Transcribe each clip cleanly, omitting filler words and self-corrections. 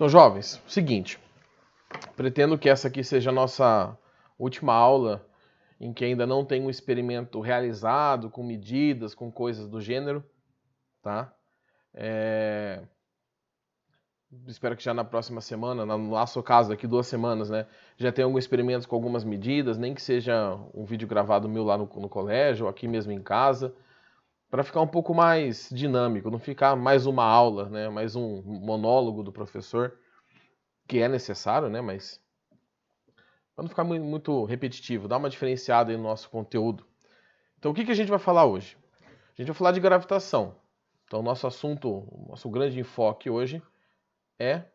Então, jovens, seguinte, pretendo que essa aqui seja a nossa última aula em que ainda não tem um experimento realizado, com medidas, com coisas do gênero, tá? Espero que já na próxima semana, no nosso caso, daqui 2 semanas, né, já tenha algum experimento com algumas medidas, nem que seja um vídeo gravado meu lá no colégio, ou aqui mesmo em casa, para ficar um pouco mais dinâmico, não ficar mais uma aula, né, mais um monólogo do professor, que é necessário, né, mas para não ficar muito repetitivo, dar uma diferenciada aí no nosso conteúdo. Então, o que a gente vai falar hoje? A gente vai falar de gravitação. Então, o nosso assunto, o nosso grande enfoque hoje é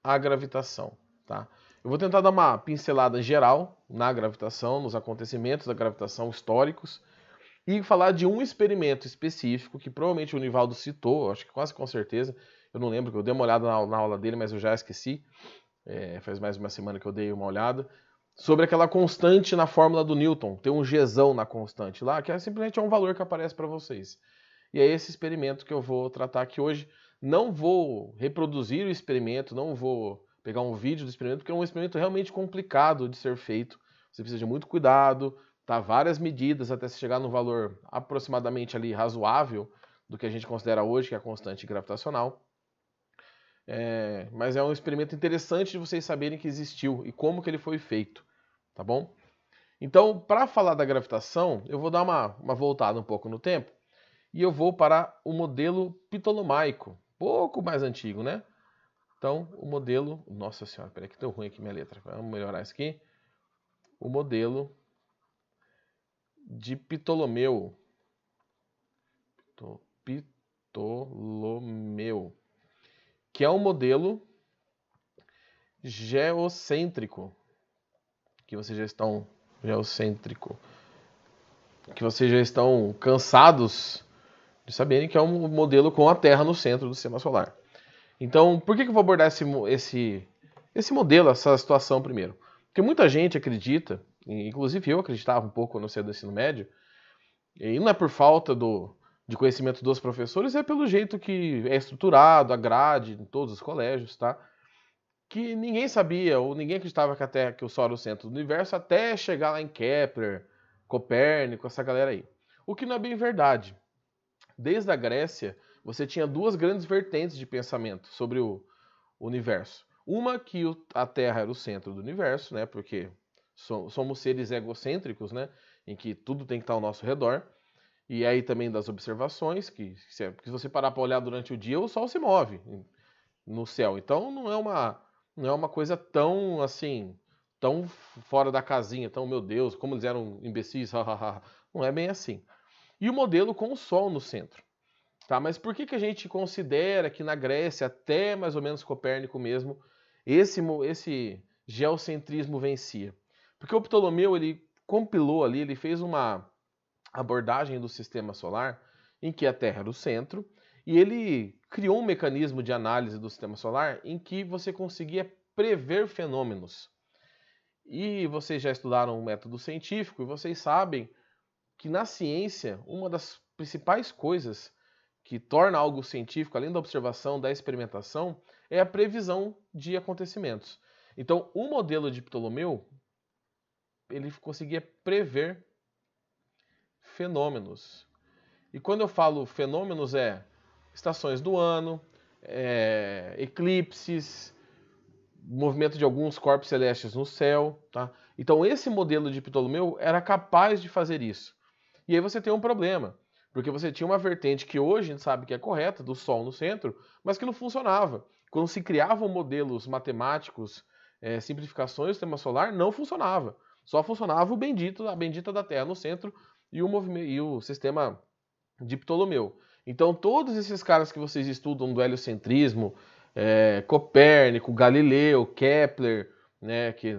a gravitação, tá? Eu vou tentar dar uma pincelada geral na gravitação, nos acontecimentos da gravitação históricos e falar de um experimento específico que provavelmente o Nivaldo citou, acho que quase com certeza, eu não lembro, que eu dei uma olhada na aula dele, mas eu já esqueci, faz mais de uma semana que eu dei uma olhada, sobre aquela constante na fórmula do Newton, tem um Gzão na constante lá, que simplesmente é um valor que aparece para vocês. E é esse experimento que eu vou tratar aqui hoje. Não vou reproduzir o experimento, não vou pegar um vídeo do experimento, porque é um experimento realmente complicado de ser feito. Você precisa de muito cuidado, tá? Várias medidas até se chegar no valor aproximadamente ali razoável do que a gente considera hoje, que é a constante gravitacional. Mas é um experimento interessante de vocês saberem que existiu e como que ele foi feito, tá bom? Então, para falar da gravitação, eu vou dar uma voltada um pouco no tempo e eu vou para o modelo ptolomaico, pouco mais antigo, né? Então, o modelo... Nossa senhora, peraí que deu ruim aqui minha letra. Vamos melhorar isso aqui. O modelo de Ptolomeu. Ptolomeu. Que é um modelo geocêntrico. Que vocês já estão... Geocêntrico. Que vocês já estão cansados de saberem que é um modelo com a Terra no centro do sistema solar. Então, por que eu vou abordar esse modelo, essa situação primeiro? Porque muita gente acredita, inclusive eu acreditava um pouco no cedo do ensino médio, e não é por falta de conhecimento dos professores, é pelo jeito que é estruturado, a grade em todos os colégios, tá? Que ninguém sabia, ou ninguém acreditava que a Terra, que o Sol era o centro do universo, até chegar lá em Kepler, Copérnico, essa galera aí. O que não é bem verdade. Desde a Grécia, você tinha duas grandes vertentes de pensamento sobre o universo. Uma que a Terra era o centro do universo, né? Porque somos seres egocêntricos, né? Em que tudo tem que estar ao nosso redor. E aí também das observações, que se você parar para olhar durante o dia, o Sol se move no céu. Então não é uma coisa tão assim, tão fora da casinha, tão, meu Deus, como eles eram imbecis, não é bem assim. E o modelo com o Sol no centro. Tá, mas por que a gente considera que na Grécia, até mais ou menos Copérnico mesmo, esse geocentrismo vencia? Porque o Ptolomeu, ele compilou ali, ele fez uma abordagem do sistema solar em que a Terra era o centro, e ele criou um mecanismo de análise do sistema solar em que você conseguia prever fenômenos. E vocês já estudaram o método científico e vocês sabem que na ciência, uma das principais coisas que torna algo científico, além da observação, da experimentação, é a previsão de acontecimentos. Então, o modelo de Ptolomeu, ele conseguia prever fenômenos. E quando eu falo fenômenos, estações do ano, eclipses, movimento de alguns corpos celestes no céu, tá? Então, esse modelo de Ptolomeu era capaz de fazer isso. E aí você tem um problema, porque você tinha uma vertente que hoje a gente sabe que é correta, do Sol no centro, mas que não funcionava. Quando se criavam modelos matemáticos, simplificações do sistema solar, não funcionava. Só funcionava a bendita da Terra no centro e o sistema de Ptolomeu. Então todos esses caras que vocês estudam do heliocentrismo, Copérnico, Galileu, Kepler, né, que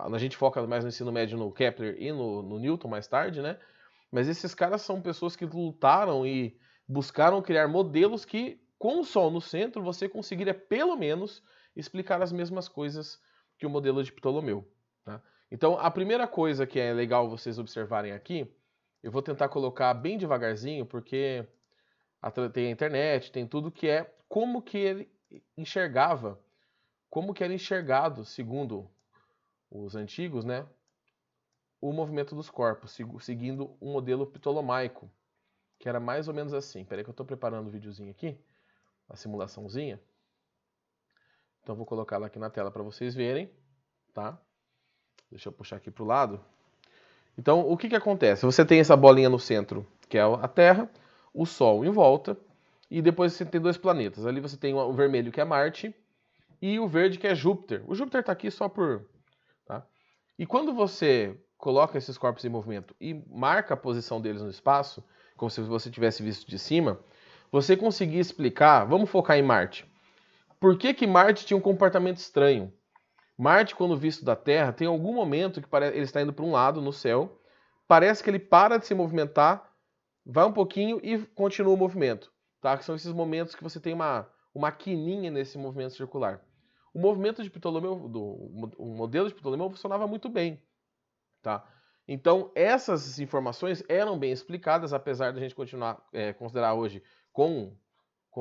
a gente foca mais no ensino médio no Kepler e no Newton mais tarde, né? Mas esses caras são pessoas que lutaram e buscaram criar modelos que, com o Sol no centro, você conseguiria pelo menos explicar as mesmas coisas que o modelo de Ptolomeu. Tá? Então, a primeira coisa que é legal vocês observarem aqui, eu vou tentar colocar bem devagarzinho, porque tem a internet, tem tudo, que é como que enxergava como que era enxergado, segundo os antigos, né, o movimento dos corpos, seguindo um modelo ptolomaico, que era mais ou menos assim. Espera aí que eu estou preparando o videozinho aqui, a simulaçãozinha. Então vou colocar ela aqui na tela para vocês verem, tá? Deixa eu puxar aqui para o lado. Então, o que que acontece? Você tem essa bolinha no centro, que é a Terra, o Sol em volta, e depois você tem dois planetas. Ali você tem o vermelho, que é Marte, e o verde, que é Júpiter. O Júpiter está aqui só por... Tá? E quando você coloca esses corpos em movimento e marca a posição deles no espaço, como se você tivesse visto de cima, você conseguia explicar... Vamos focar em Marte. Por que que Marte tinha um comportamento estranho? Marte, quando visto da Terra, tem algum momento que ele está indo para um lado no céu, parece que ele para de se movimentar, vai um pouquinho e continua o movimento. Tá? Que são esses momentos que você tem uma quininha nesse movimento circular. O movimento de Ptolomeu, o modelo de Ptolomeu funcionava muito bem. Tá? Então, essas informações eram bem explicadas, apesar de a gente continuar considerar hoje com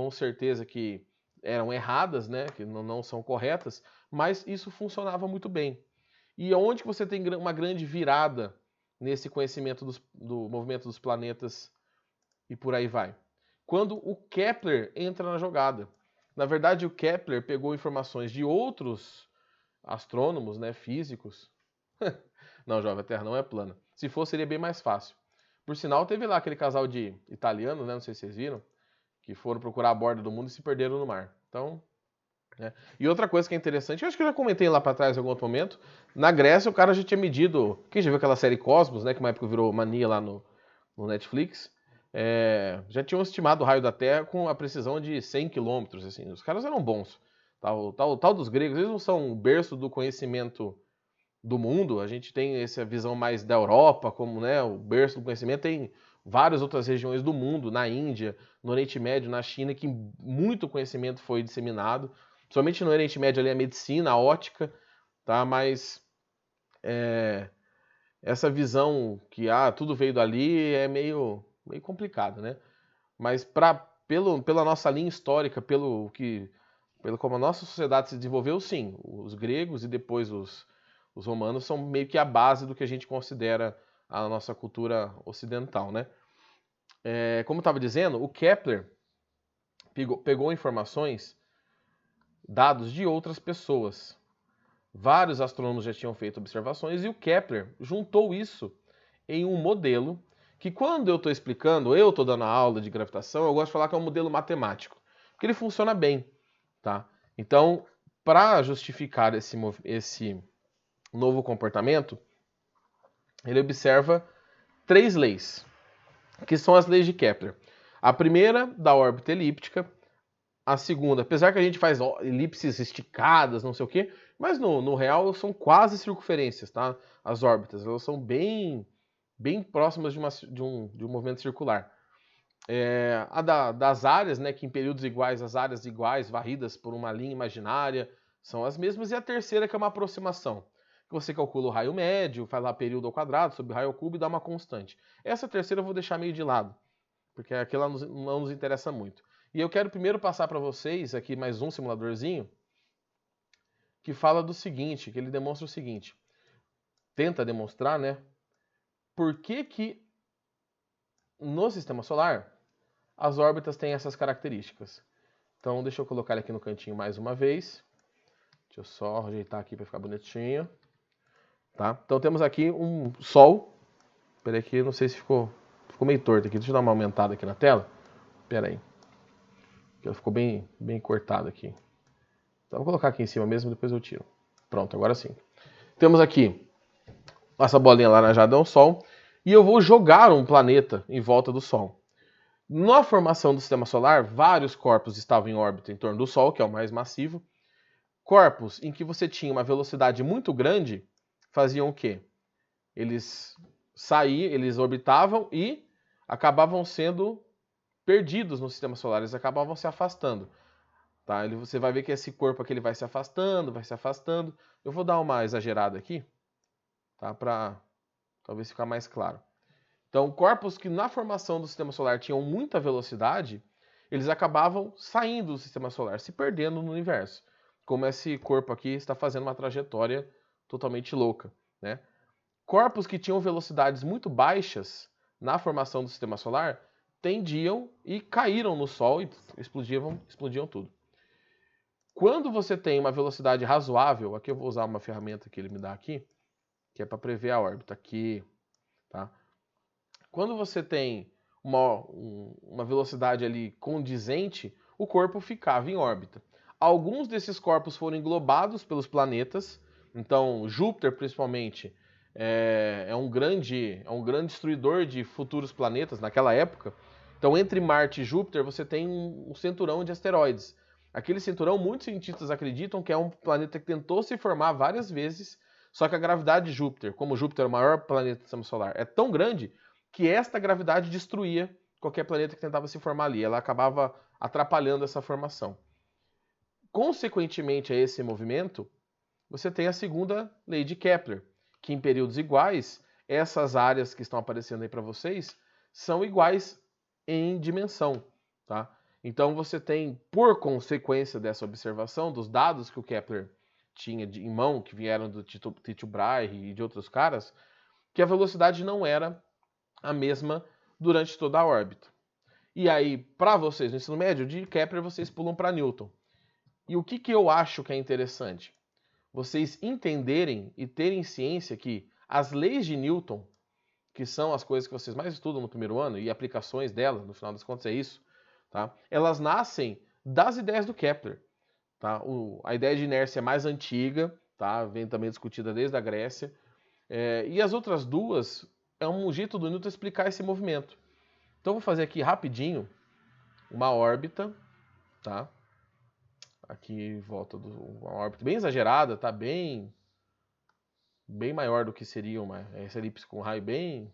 certeza que eram erradas, né, que não são corretas, mas isso funcionava muito bem. E onde que você tem uma grande virada nesse conhecimento do movimento dos planetas e por aí vai? Quando o Kepler entra na jogada. Na verdade, o Kepler pegou informações de outros astrônomos, né, físicos. Não, jovem, a Terra não é plana. Se fosse, seria bem mais fácil. Por sinal, teve lá aquele casal de italianos, né, não sei se vocês viram, que foram procurar a borda do mundo e se perderam no mar. Então, né? E outra coisa que é interessante, eu acho que eu já comentei lá para trás em algum outro momento, na Grécia o cara já tinha medido, quem já viu aquela série Cosmos, né, que uma época virou mania lá no Netflix, já tinham estimado o raio da Terra com a precisão de 100 quilômetros, assim, os caras eram bons. Tal dos gregos, eles não são o berço do conhecimento do mundo, a gente tem essa visão mais da Europa, como, né, o berço do conhecimento, tem várias outras regiões do mundo, na Índia, no Oriente Médio, na China, que muito conhecimento foi disseminado. Somente no Oriente Médio ali a medicina, a ótica, tá? Mas essa visão que tudo veio dali é meio complicado, né? Mas pela nossa linha histórica, pelo como a nossa sociedade se desenvolveu, sim, os gregos e depois os romanos são meio que a base do que a gente considera a nossa cultura ocidental, né? Como eu estava dizendo, o Kepler pegou informações, dados de outras pessoas. Vários astrônomos já tinham feito observações e o Kepler juntou isso em um modelo que, quando eu estou explicando, eu estou dando aula de gravitação, eu gosto de falar que é um modelo matemático, porque ele funciona bem, tá? Então, para justificar esse novo comportamento, ele observa 3 leis, que são as leis de Kepler. A primeira, da órbita elíptica. A segunda, apesar que a gente faz elipses esticadas, não sei o quê, mas no real são quase circunferências, tá? As órbitas, elas são bem próximas de um movimento circular. Das áreas, né, que em períodos iguais, as áreas iguais, varridas por uma linha imaginária, são as mesmas. E a terceira, que é uma aproximação, que você calcula o raio médio, faz lá período ao quadrado, sobre o raio ao cubo e dá uma constante. Essa terceira eu vou deixar meio de lado, porque aquela não nos interessa muito. E eu quero primeiro passar para vocês aqui mais um simuladorzinho que fala do seguinte, que ele demonstra o seguinte. Tenta demonstrar, né, por que no sistema solar as órbitas têm essas características. Então, deixa eu colocar ele aqui no cantinho mais uma vez. Deixa eu só ajeitar aqui para ficar bonitinho. Tá? Então, temos aqui um Sol. Espera aí que não sei se ficou meio torto aqui. Deixa eu dar uma aumentada aqui na tela. Espera aí. Ficou bem cortado aqui. Então, vou colocar aqui em cima mesmo, depois eu tiro. Pronto, agora sim. Temos aqui essa bolinha laranjada é um Sol. E eu vou jogar um planeta em volta do Sol. Na formação do sistema solar, vários corpos estavam em órbita em torno do Sol, que é o mais massivo. Corpos em que você tinha uma velocidade muito grande faziam o quê? Eles orbitavam e acabavam sendo perdidos no sistema solar, eles acabavam se afastando. Tá? Você vai ver que esse corpo aqui ele vai se afastando, vai se afastando. Eu vou dar uma exagerada aqui, tá? Para talvez ficar mais claro. Então, corpos que na formação do sistema solar tinham muita velocidade, eles acabavam saindo do sistema solar, se perdendo no universo. Como esse corpo aqui está fazendo uma trajetória totalmente louca, né? Corpos que tinham velocidades muito baixas na formação do sistema solar tendiam e caíram no Sol e explodiam tudo. Quando você tem uma velocidade razoável, aqui eu vou usar uma ferramenta que ele me dá aqui, que é para prever a órbita aqui, tá? Quando você tem uma velocidade ali condizente, o corpo ficava em órbita. Alguns desses corpos foram englobados pelos planetas, então Júpiter principalmente é um grande destruidor de futuros planetas naquela época. Então entre Marte e Júpiter você tem um cinturão de asteroides. Aquele cinturão, muitos cientistas acreditam que é um planeta que tentou se formar várias vezes, só que a gravidade de Júpiter, como Júpiter é o maior planeta do sistema solar, é tão grande que esta gravidade destruía qualquer planeta que tentava se formar ali. Ela acabava atrapalhando essa formação. Consequentemente a esse movimento, você tem a segunda lei de Kepler, que em períodos iguais, essas áreas que estão aparecendo aí para vocês são iguais em dimensão, tá? Então você tem, por consequência dessa observação, dos dados que o Kepler tinha em mão, que vieram do Tycho Brahe e de outros caras, que a velocidade não era a mesma durante toda a órbita. E aí, para vocês no ensino médio, de Kepler vocês pulam para Newton. E o que eu acho que é interessante? Vocês entenderem e terem ciência que as leis de Newton, que são as coisas que vocês mais estudam no primeiro ano, e aplicações dela, no final das contas é isso, tá? Elas nascem das ideias do Kepler. Tá? A ideia de inércia é mais antiga, tá? Vem também discutida desde a Grécia. E as outras duas é um jeito do Newton explicar esse movimento. Então eu vou fazer aqui rapidinho uma órbita, tá? Aqui em volta uma órbita bem exagerada, tá? Bem maior do que seria essa elipse com raio bem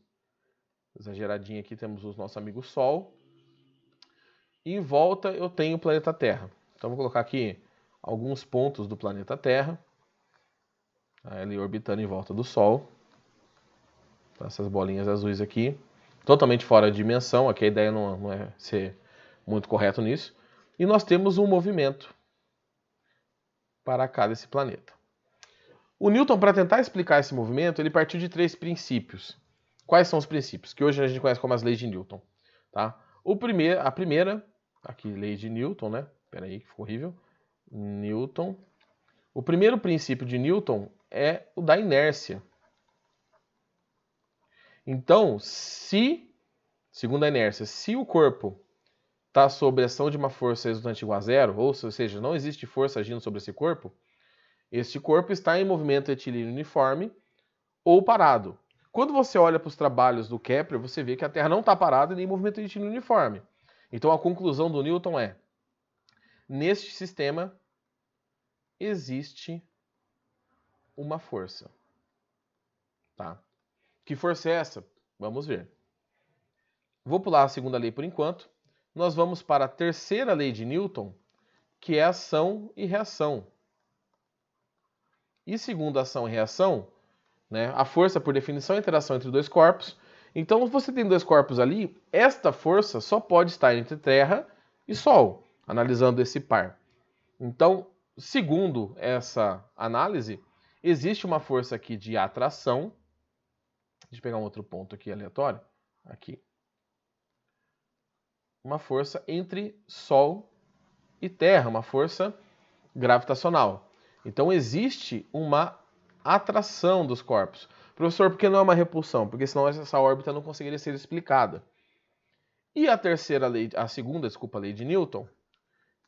exageradinha. Aqui temos o nosso amigo Sol. E em volta eu tenho o planeta Terra. Então vou colocar aqui alguns pontos do planeta Terra. Ele orbitando em volta do Sol. Essas bolinhas azuis aqui. Totalmente fora de dimensão. Aqui a ideia não é ser muito correto nisso. E nós temos um movimento para cá desse planeta. O Newton, para tentar explicar esse movimento, ele partiu de 3 princípios. Quais são os princípios? Que hoje a gente conhece como as leis de Newton. Tá? A primeira, aqui, lei de Newton, né? Espera aí, que ficou horrível. Newton. O primeiro princípio de Newton é o da inércia. Então, segundo a inércia, se o corpo está sob a ação de uma força resultante igual a zero, ou seja, não existe força agindo sobre esse corpo está em movimento retilíneo uniforme ou parado. Quando você olha para os trabalhos do Kepler, você vê que a Terra não está parada nem em movimento retilíneo uniforme. Então a conclusão do Newton é: neste sistema existe uma força. Tá? Que força é essa? Vamos ver. Vou pular a segunda lei por enquanto. Nós vamos para a terceira lei de Newton, que é ação e reação. E segundo ação e reação, né, a força, por definição, é a interação entre dois corpos. Então, se você tem dois corpos ali, esta força só pode estar entre Terra e Sol, analisando esse par. Então, segundo essa análise, existe uma força aqui de atração. Deixa eu pegar um outro ponto aqui aleatório. Aqui. Uma força entre Sol e Terra, uma força gravitacional. Então existe uma atração dos corpos. Professor, por que não é uma repulsão? Porque senão essa órbita não conseguiria ser explicada. E a segunda lei de Newton,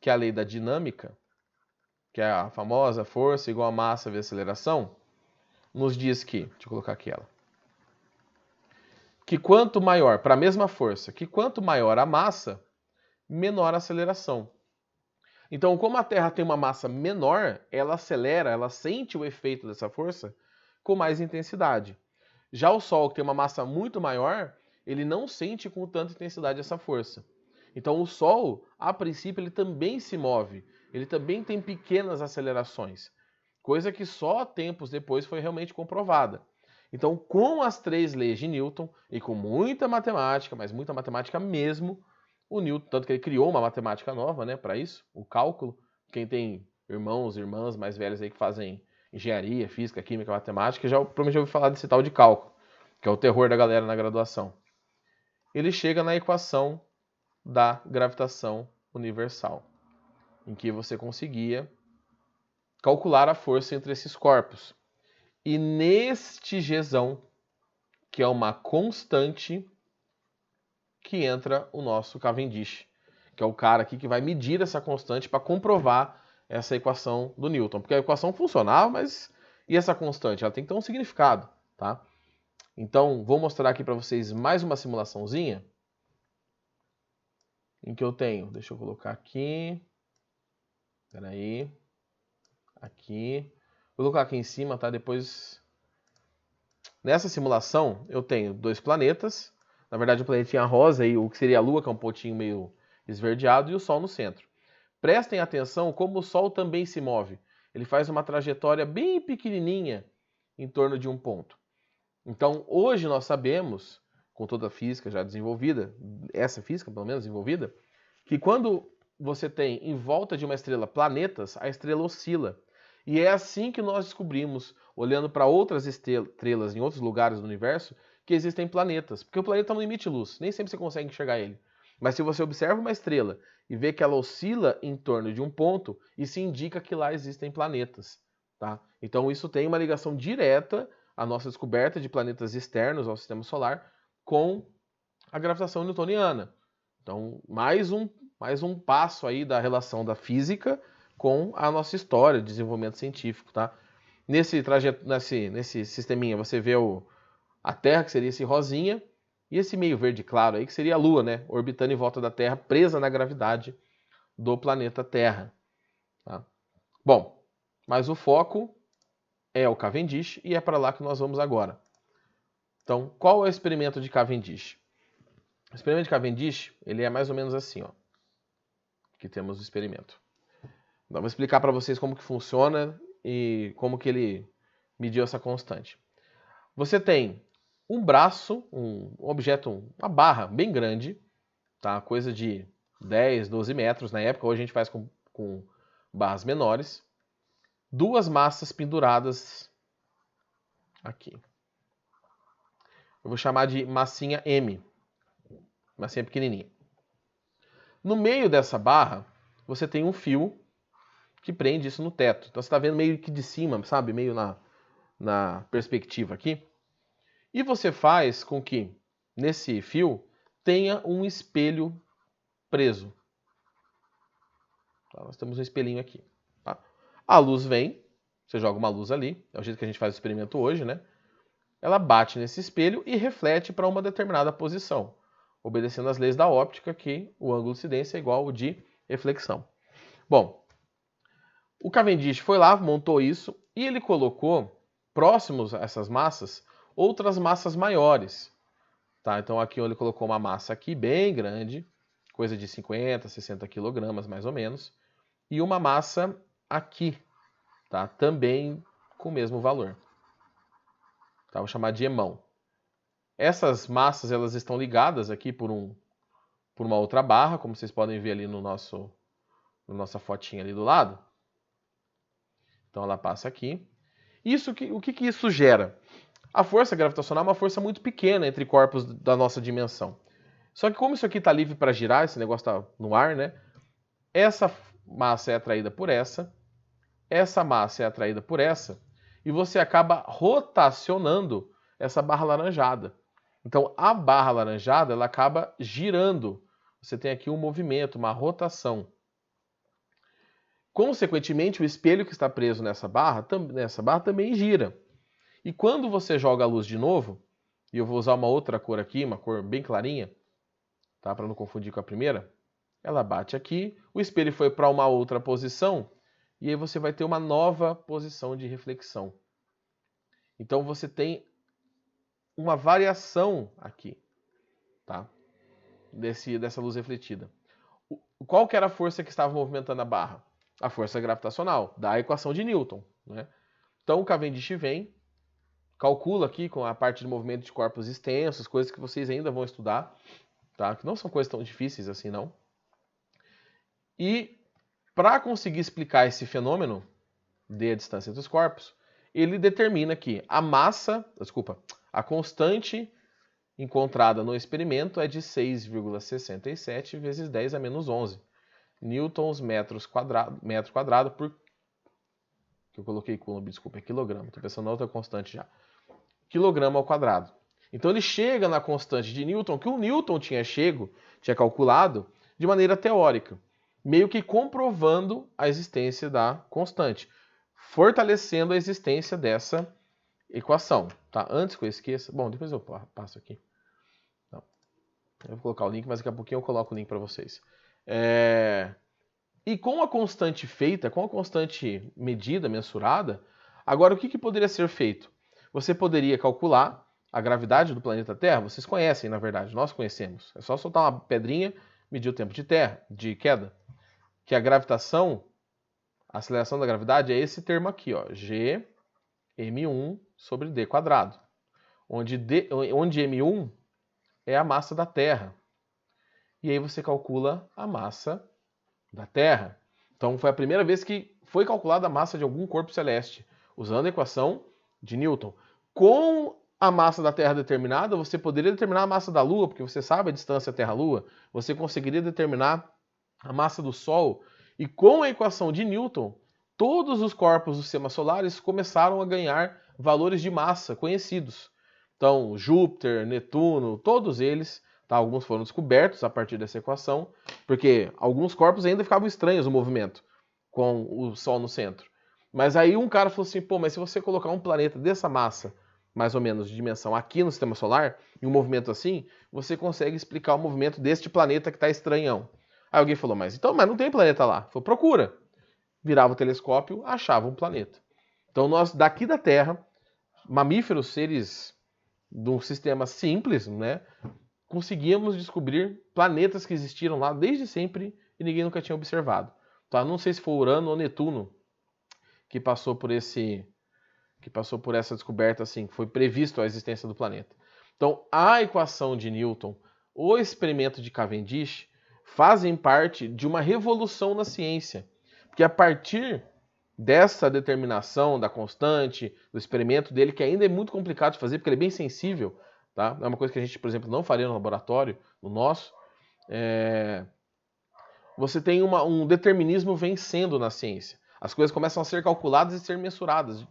que é a lei da dinâmica, que é a famosa força igual a massa vezes aceleração, nos diz que, deixa eu colocar aqui ela, que quanto maior, para a mesma força, que quanto maior a massa, menor a aceleração. Então, como a Terra tem uma massa menor, ela acelera, ela sente o efeito dessa força com mais intensidade. Já o Sol, que tem uma massa muito maior, ele não sente com tanta intensidade essa força. Então, o Sol, a princípio, ele também se move, ele também tem pequenas acelerações, coisa que só tempos depois foi realmente comprovada. Então, com as 3 leis de Newton e com muita matemática, mas muita matemática mesmo, o Newton, tanto que ele criou uma matemática nova, né, para isso, o cálculo. Quem tem irmãos, irmãs mais velhos aí que fazem engenharia, física, química, matemática, provavelmente já ouviu falar desse tal de cálculo, que é o terror da galera na graduação. Ele chega na equação da gravitação universal, em que você conseguia calcular a força entre esses corpos. E neste Gzão, que é uma constante, que entra o nosso Cavendish, que é o cara aqui que vai medir essa constante para comprovar essa equação do Newton. Porque a equação funcionava, mas e essa constante? Ela tem que ter um significado, tá? Então, vou mostrar aqui para vocês mais uma simulaçãozinha em que eu tenho, deixa eu colocar aqui, peraí, aqui, vou colocar aqui em cima, tá? Depois, nessa simulação, eu tenho 2 planetas, na verdade o planetinha rosa e o que seria a Lua, que é um pontinho meio esverdeado, e o Sol no centro. Prestem atenção como o Sol também se move. Ele faz uma trajetória bem pequenininha em torno de um ponto. Então, hoje nós sabemos, com toda a física já desenvolvida, essa física pelo menos desenvolvida, que quando você tem em volta de uma estrela planetas, a estrela oscila. E é assim que nós descobrimos, olhando para outras estrelas em outros lugares do universo, que existem planetas. Porque o planeta não emite luz, nem sempre você consegue enxergar ele. Mas se você observa uma estrela e vê que ela oscila em torno de um ponto, isso indica que lá existem planetas. Tá? Então isso tem uma ligação direta à nossa descoberta de planetas externos ao sistema solar com a gravitação newtoniana. Então, mais um passo aí da relação da física com a nossa história de desenvolvimento científico, tá? Nesse sisteminha você vê a Terra, que seria esse rosinha, e esse meio verde claro aí, que seria a Lua, né? Orbitando em volta da Terra, presa na gravidade do planeta Terra. Tá? Bom, mas o foco é o Cavendish e é para lá que nós vamos agora. Então, qual é o experimento de Cavendish? O experimento de Cavendish, ele é mais ou menos assim, ó. Aqui temos o experimento. Então, vou explicar para vocês como que funciona e como que ele mediu essa constante. Você tem um braço, um objeto, uma barra bem grande, tá? Coisa de 10, 12 metros na época, hoje a gente faz com barras menores. 2 massas penduradas aqui. Eu vou chamar de massinha M, massinha pequenininha. No meio dessa barra, você tem um fio que prende isso no teto. Então você está vendo meio que de cima, sabe? Meio na perspectiva aqui. E você faz com que nesse fio tenha um espelho preso. Tá? Nós temos um espelhinho aqui. Tá? A luz vem, você joga uma luz ali, é o jeito que a gente faz o experimento hoje, né? Ela bate nesse espelho e reflete para uma determinada posição, obedecendo às leis da óptica, que o ângulo de incidência é igual ao de reflexão. Bom, o Cavendish foi lá, montou isso e ele colocou próximos a essas massas outras massas maiores. Tá? Então aqui ele colocou uma massa aqui bem grande, coisa de 50, 60 quilogramas mais ou menos, e uma massa aqui, tá? Também com o mesmo valor. Tá? Vou chamar de emão. Essas massas elas estão ligadas aqui por uma outra barra, como vocês podem ver ali na nossa fotinha ali do lado. Então ela passa aqui. O que isso gera? A força gravitacional é uma força muito pequena entre corpos da nossa dimensão. Só que como isso aqui está livre para girar, esse negócio está no ar, né? Essa massa é atraída por essa massa é atraída por essa, e você acaba rotacionando essa barra laranjada. Então a barra laranjada ela acaba girando. Você tem aqui um movimento, uma rotação. Consequentemente, o espelho que está preso nessa barra também gira. E quando você joga a luz de novo, e eu vou usar uma outra cor aqui, uma cor bem clarinha, tá? Para não confundir com a primeira, ela bate aqui, o espelho foi para uma outra posição, e aí você vai ter uma nova posição de reflexão. Então você tem uma variação aqui, tá? Dessa luz refletida. Qual que era a força que estava movimentando a barra? A força gravitacional, da equação de Newton, né? Então o Cavendish vem, calcula aqui com a parte de movimento de corpos extensos, coisas que vocês ainda vão estudar, tá? Que não são coisas tão difíceis assim, não. E para conseguir explicar esse fenômeno de distância entre os corpos, ele determina que a constante encontrada no experimento é de 6,67 vezes 10 a menos 11 newtons metro quadrado por... que eu coloquei coulomb, desculpa, é quilograma. Estou pensando na outra constante já. Quilograma ao quadrado. Então ele chega na constante de Newton, que o Newton tinha calculado de maneira teórica, meio que comprovando a existência da constante, fortalecendo a existência dessa equação. Tá? Antes que eu esqueça... Bom, depois eu passo aqui. Não. Eu vou colocar o link, mas daqui a pouquinho eu coloco o link para vocês. E com a constante feita, com a constante medida, mensurada, agora o que poderia ser feito? Você poderia calcular a gravidade do planeta Terra. Vocês conhecem, na verdade, nós conhecemos. É só soltar uma pedrinha, medir o tempo de queda. Que a gravitação, a aceleração da gravidade é esse termo aqui, ó, G m1 sobre d quadrado. Onde m1 é a massa da Terra. E aí você calcula a massa da Terra. Então foi a primeira vez que foi calculada a massa de algum corpo celeste, usando a equação de Newton. Com a massa da Terra determinada, você poderia determinar a massa da Lua, porque você sabe a distância Terra-Lua, você conseguiria determinar a massa do Sol, e com a equação de Newton, todos os corpos dos sistemas solares começaram a ganhar valores de massa conhecidos. Então, Júpiter, Netuno, todos eles, tá? Alguns foram descobertos a partir dessa equação, porque alguns corpos ainda ficavam estranhos no movimento, com o Sol no centro. Mas aí um cara falou assim, pô, mas se você colocar um planeta dessa massa, mais ou menos de dimensão, aqui no sistema solar, em um movimento assim, você consegue explicar o movimento deste planeta que está estranhão. Aí alguém falou, mas não tem planeta lá. Falou, procura. Virava o telescópio, achava um planeta. Então nós, daqui da Terra, mamíferos, seres de um sistema simples, né, conseguíamos descobrir planetas que existiram lá desde sempre e ninguém nunca tinha observado. Tá? Não sei se foi Urano ou Netuno que passou por essa descoberta, assim, que foi previsto a existência do planeta. Então, a equação de Newton, o experimento de Cavendish, fazem parte de uma revolução na ciência. Porque a partir dessa determinação da constante, do experimento dele, que ainda é muito complicado de fazer, porque ele é bem sensível, tá? É uma coisa que a gente, por exemplo, não faria no laboratório, no nosso. Você tem um determinismo vencendo na ciência. As coisas começam a ser calculadas e ser mensuradas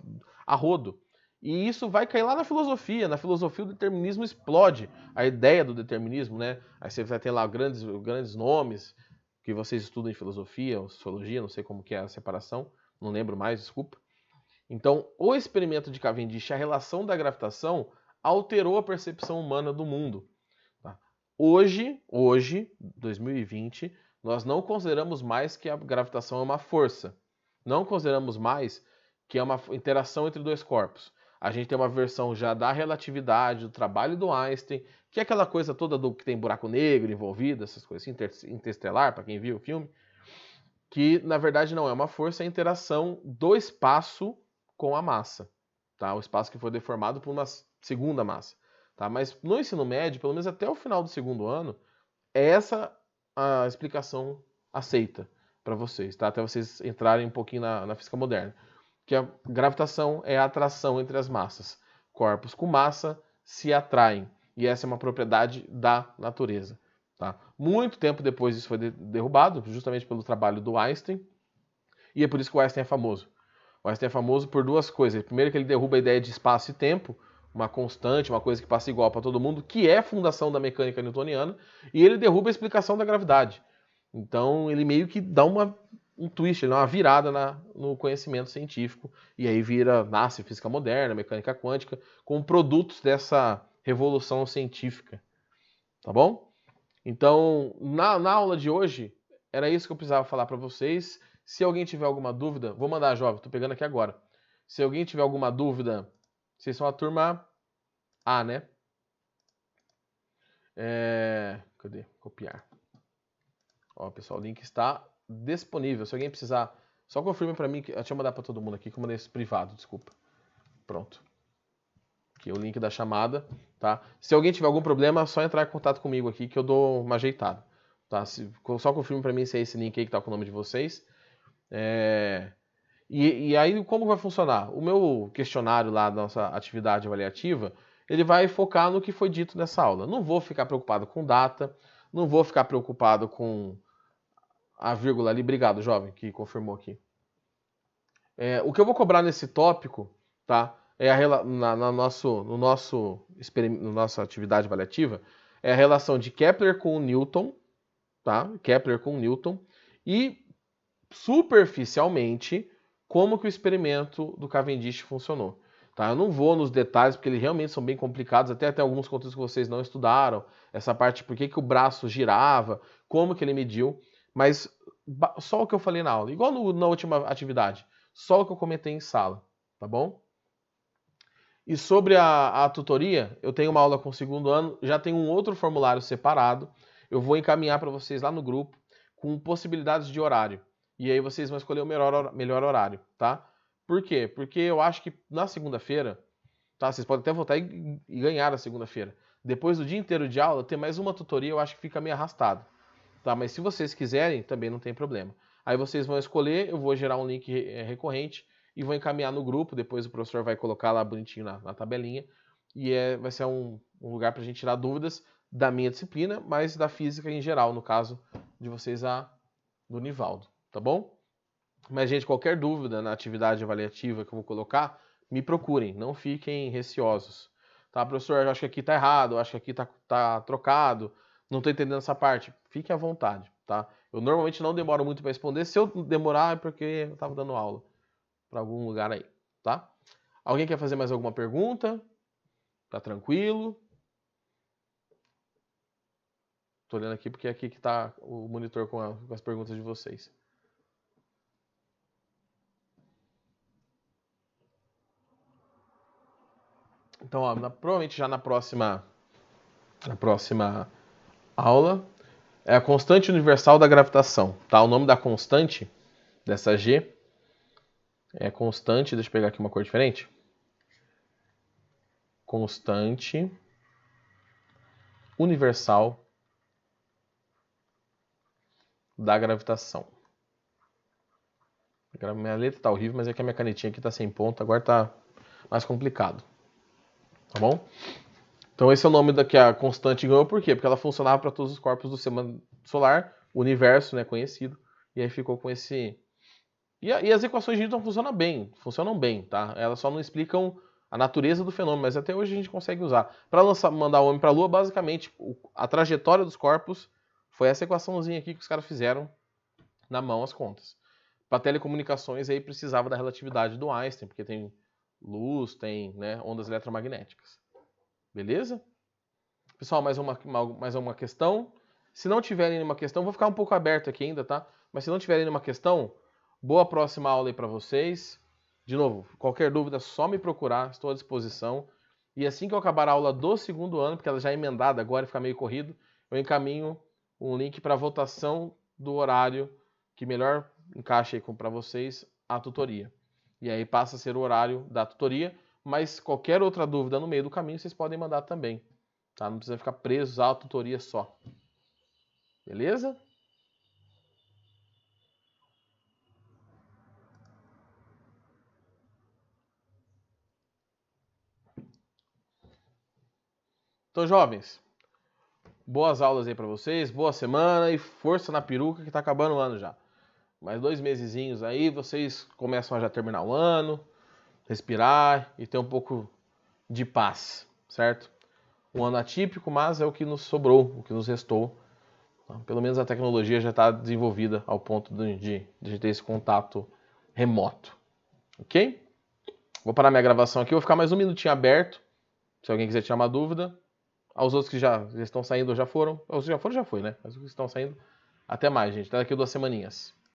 a rodo. E isso vai cair lá na filosofia. Na filosofia o determinismo explode. A ideia do determinismo, né? Aí você vai ter lá grandes nomes que vocês estudam em filosofia ou sociologia, não sei como que é a separação, não lembro mais, desculpa. Então, o experimento de Cavendish, a relação da gravitação, alterou a percepção humana do mundo. Tá? Hoje, 2020, nós não consideramos mais que a gravitação é uma força. Não consideramos mais que é uma interação entre dois corpos. A gente tem uma versão já da relatividade, do trabalho do Einstein, que é aquela coisa toda do que tem buraco negro envolvido, essas coisas interestelar, para quem viu o filme, que na verdade não é uma força, é a interação do espaço com a massa. Tá? O espaço que foi deformado por uma segunda massa. Tá? Mas no ensino médio, pelo menos até o final do segundo ano, é essa a explicação aceita para vocês, tá? Até vocês entrarem um pouquinho na física moderna. Que a gravitação é a atração entre as massas. Corpos com massa se atraem. E essa é uma propriedade da natureza. Tá? Muito tempo depois isso foi derrubado, justamente pelo trabalho do Einstein. E é por isso que o Einstein é famoso. O Einstein é famoso por duas coisas. Primeiro que ele derruba a ideia de espaço e tempo, uma constante, uma coisa que passa igual para todo mundo, que é a fundação da mecânica newtoniana, e ele derruba a explicação da gravidade. Então ele meio que dá um twist, ele dá uma virada no conhecimento científico, e aí nasce física moderna, mecânica quântica, com produtos dessa revolução científica. Tá bom? Então, na aula de hoje, era isso que eu precisava falar para vocês. Se alguém tiver alguma dúvida, vou mandar, jovem, tô pegando aqui agora. Se alguém tiver alguma dúvida, vocês são a turma A, né? Cadê? Copiar. Ó, pessoal, o link está disponível. Se alguém precisar, só confirme para mim. Deixa eu mandar para todo mundo aqui, como nesse privado, desculpa. Pronto. Aqui é o link da chamada, tá? Se alguém tiver algum problema, é só entrar em contato comigo aqui que eu dou uma ajeitada, tá? Só confirme para mim se é esse link aí que tá com o nome de vocês. E aí, como vai funcionar? O meu questionário lá da nossa atividade avaliativa, ele vai focar no que foi dito nessa aula. Não vou ficar preocupado com data, não vou ficar preocupado com a vírgula ali. Obrigado, jovem, que confirmou aqui. O que eu vou cobrar nesse tópico, tá? No nossa atividade avaliativa, é a relação de Kepler com Newton, tá? Kepler com Newton, e superficialmente como que o experimento do Cavendish funcionou. Tá? Eu não vou nos detalhes, porque eles realmente são bem complicados, até tem alguns conteúdos que vocês não estudaram, essa parte, por que o braço girava, como que ele mediu, mas só o que eu falei na aula, igual na última atividade, só o que eu comentei em sala, tá bom? E sobre a tutoria, eu tenho uma aula com o segundo ano, já tem um outro formulário separado, eu vou encaminhar para vocês lá no grupo, com possibilidades de horário. E aí vocês vão escolher o melhor horário, tá? Por quê? Porque eu acho que na segunda-feira, tá? Vocês podem até votar e ganhar na segunda-feira. Depois do dia inteiro de aula, ter mais uma tutoria, eu acho que fica meio arrastado, tá? Mas se vocês quiserem, também não tem problema. Aí vocês vão escolher, eu vou gerar um link recorrente e vou encaminhar no grupo, depois o professor vai colocar lá bonitinho na tabelinha, e vai ser um lugar para a gente tirar dúvidas da minha disciplina, mas da física em geral, no caso de vocês, do Nivaldo, tá bom? Mas, gente, qualquer dúvida na atividade avaliativa que eu vou colocar, me procurem, não fiquem receosos. Tá, professor, eu acho que aqui tá errado, eu acho que aqui tá trocado, não tô entendendo essa parte. Fique à vontade, tá? Eu normalmente não demoro muito para responder, se eu demorar é porque eu tava dando aula para algum lugar aí, tá? Alguém quer fazer mais alguma pergunta? Tá tranquilo? Tô olhando aqui porque é aqui que tá o monitor com as perguntas de vocês. Então, ó, provavelmente já na próxima aula é a constante universal da gravitação, tá? O nome da constante dessa G é constante, deixa eu pegar aqui uma cor diferente. Constante universal da gravitação. Minha letra tá horrível, mas é que a minha canetinha aqui tá sem ponta, agora tá mais complicado. Tá bom? Então esse é o nome da que a constante ganhou, por quê? Porque ela funcionava para todos os corpos do sistema solar, o universo, né, conhecido, e aí ficou com esse... E as equações de Newton funcionam bem, tá? Elas só não explicam a natureza do fenômeno, mas até hoje a gente consegue usar. Para mandar o homem para a Lua, basicamente, a trajetória dos corpos foi essa equaçãozinha aqui que os caras fizeram na mão, as contas. Para telecomunicações, aí precisava da relatividade do Einstein, porque tem luz, tem, né, ondas eletromagnéticas. Beleza? Pessoal, mais uma questão. Se não tiverem nenhuma questão, vou ficar um pouco aberto aqui ainda, tá? Mas se não tiverem nenhuma questão, boa próxima aula aí para vocês. De novo, qualquer dúvida, só me procurar, estou à disposição. E assim que eu acabar a aula do segundo ano, porque ela já é emendada agora e fica meio corrido, eu encaminho um link para votação do horário que melhor encaixe para vocês a tutoria. E aí passa a ser o horário da tutoria, mas qualquer outra dúvida no meio do caminho vocês podem mandar também. Tá? Não precisa ficar presos à tutoria só. Beleza? Então, jovens, boas aulas aí para vocês, boa semana e força na peruca que tá acabando o ano já. Mais 2 mesezinhos aí, vocês começam a já terminar o ano, respirar e ter um pouco de paz, certo? Um ano atípico, mas é o que nos sobrou, o que nos restou. Pelo menos a tecnologia já está desenvolvida ao ponto de ter esse contato remoto. Ok? Vou parar minha gravação aqui, vou ficar mais um minutinho aberto, se alguém quiser tirar uma dúvida. Aos outros que já estão saindo ou já foram. Os que já foram, já foi, né? Mas os que estão saindo, até mais, gente. Até daqui 2 semaninhas.